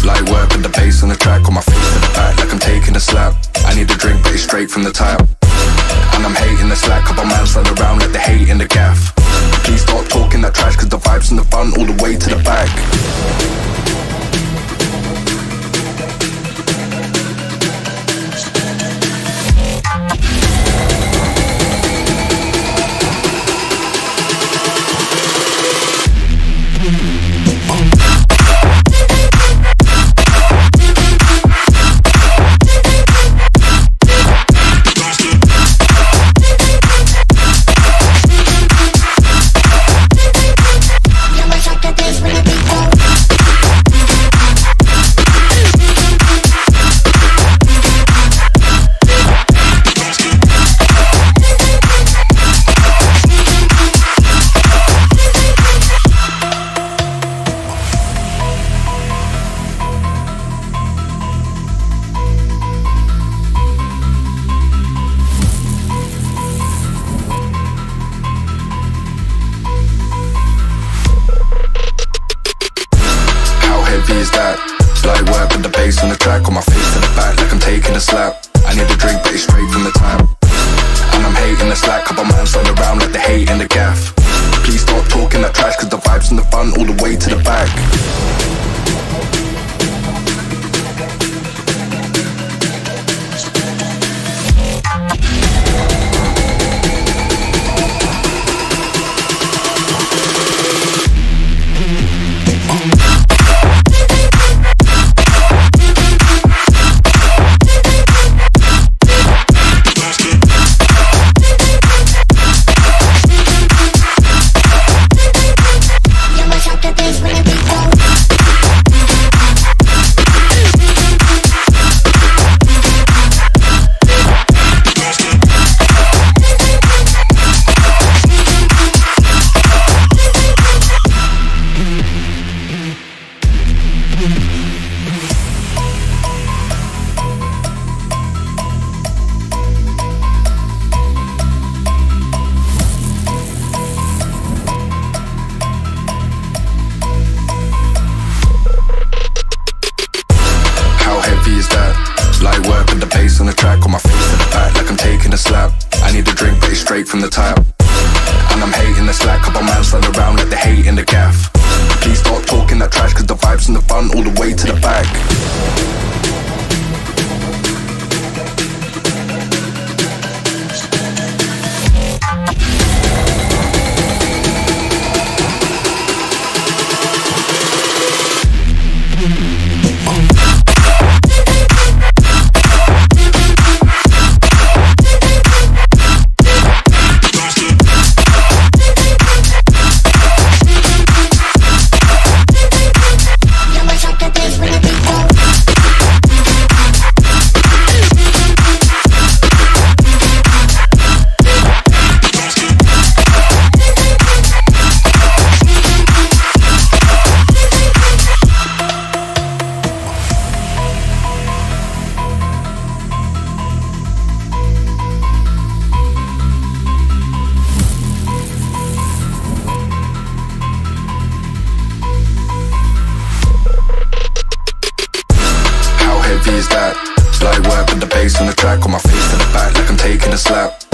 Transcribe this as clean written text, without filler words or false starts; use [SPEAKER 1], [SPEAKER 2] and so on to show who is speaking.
[SPEAKER 1] Light work with the bass on the track, on my face to the back like I'm taking a slap. I need a drink but it's straight from the tap. And I'm hating the slack, couple man stand around like they hate in the gaff. Please stop talking that trash cause the vibes in the front all the way to the back. Light work with the bass on the track, on my face to the back like I'm taking a slap. I need a drink but it's straight from the tap. And I'm hating the slack, couple man stand around like they hate in the gaff. Please stop talking that trash cause the vibes in the front all the way to the back. Light work with the bass on the track, on my face to the back like I'm taking a slap. I need a drink but it's straight from the tap. And I'm hating the slack, couple man stand around like they hate in the gaff. Please stop talking that trash cause the vibes in the front all the way to the back. Light work with the bass on the track, on my face to the back like I'm taking a slap.